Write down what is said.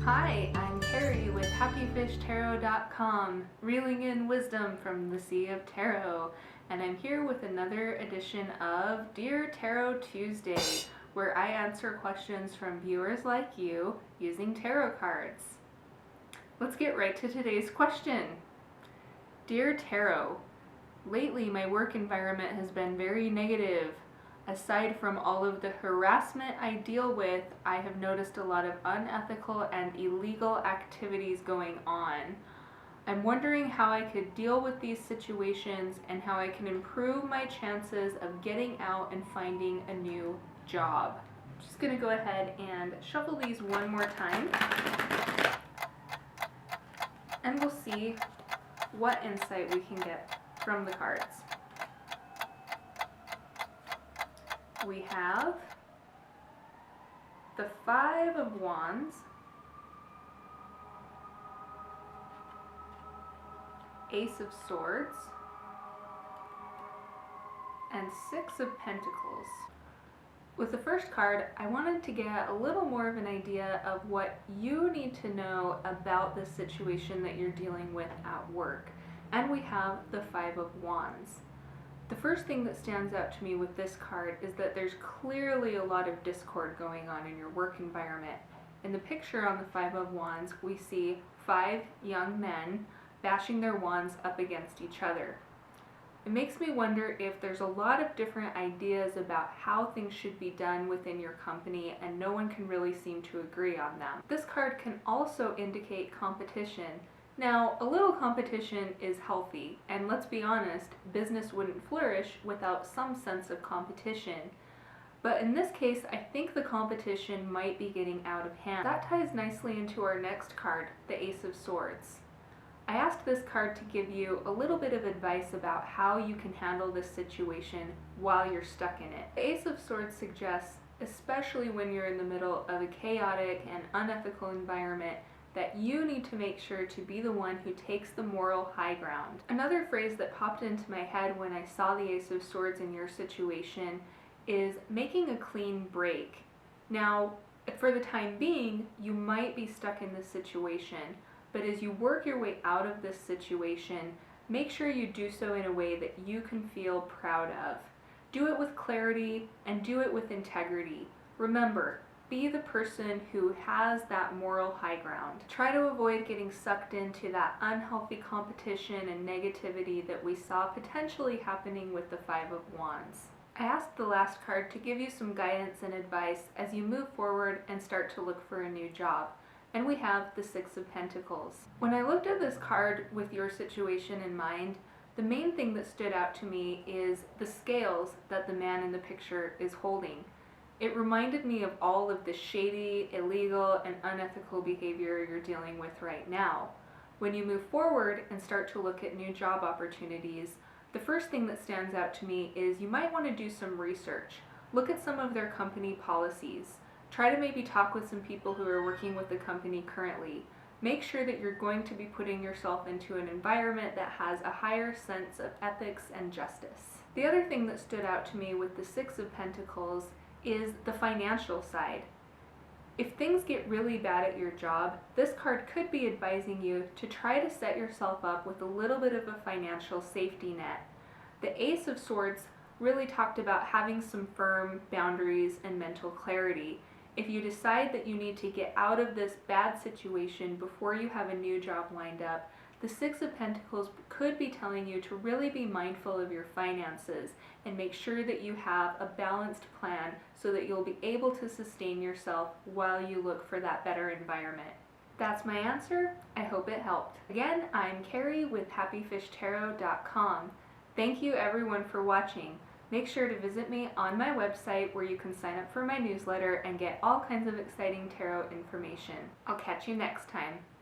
Hi, I'm Carrie with HappyFishTarot.com, reeling in wisdom from the Sea of Tarot, and I'm here with another edition of Dear Tarot Tuesday, where I answer questions from viewers like you using tarot cards. Let's get right to today's question. Dear Tarot, lately my work environment has been very negative. Aside from all of the harassment I deal with, I have noticed a lot of unethical and illegal activities going on. I'm wondering how I could deal with these situations and how I can improve my chances of getting out and finding a new job. I'm just going to go ahead and shuffle these one more time, and we'll see what insight we can get from the cards. We have the Five of Wands, Ace of Swords, and Six of Pentacles. With the first card, I wanted to get a little more of an idea of what you need to know about the situation that you're dealing with at work. And we have the Five of Wands. The first thing that stands out to me with this card is that there's clearly a lot of discord going on in your work environment. In the picture on the Five of Wands, we see 5 young men bashing their wands up against each other. It makes me wonder if there's a lot of different ideas about how things should be done within your company and no one can really seem to agree on them. This card can also indicate competition. Now, a little competition is healthy, and let's be honest, business wouldn't flourish without some sense of competition. But in this case, I think the competition might be getting out of hand. That ties nicely into our next card, the Ace of Swords. I asked this card to give you a little bit of advice about how you can handle this situation while you're stuck in it. The Ace of Swords suggests, especially when you're in the middle of a chaotic and unethical environment, that you need to make sure to be the one who takes the moral high ground. Another phrase that popped into my head when I saw the Ace of Swords in your situation is making a clean break. Now, for the time being, you might be stuck in this situation, but as you work your way out of this situation, make sure you do so in a way that you can feel proud of. Do it with clarity and do it with integrity. Remember, be the person who has that moral high ground. Try to avoid getting sucked into that unhealthy competition and negativity that we saw potentially happening with the Five of Wands. I asked the last card to give you some guidance and advice as you move forward and start to look for a new job. And we have the Six of Pentacles. When I looked at this card with your situation in mind, the main thing that stood out to me is the scales that the man in the picture is holding. It reminded me of all of the shady, illegal, and unethical behavior you're dealing with right now. When you move forward and start to look at new job opportunities, the first thing that stands out to me is you might want to do some research. Look at some of their company policies. Try to maybe talk with some people who are working with the company currently. Make sure that you're going to be putting yourself into an environment that has a higher sense of ethics and justice. The other thing that stood out to me with the Six of Pentacles is the financial side. If things get really bad at your job, this card could be advising you to try to set yourself up with a little bit of a financial safety net. The Ace of Swords really talked about having some firm boundaries and mental clarity. If you decide that you need to get out of this bad situation before you have a new job lined up, the Six of Pentacles could be telling you to really be mindful of your finances and make sure that you have a balanced plan so that you'll be able to sustain yourself while you look for that better environment. That's my answer. I hope it helped. Again, I'm Carrie with HappyFishTarot.com. Thank you everyone for watching. Make sure to visit me on my website where you can sign up for my newsletter and get all kinds of exciting tarot information. I'll catch you next time.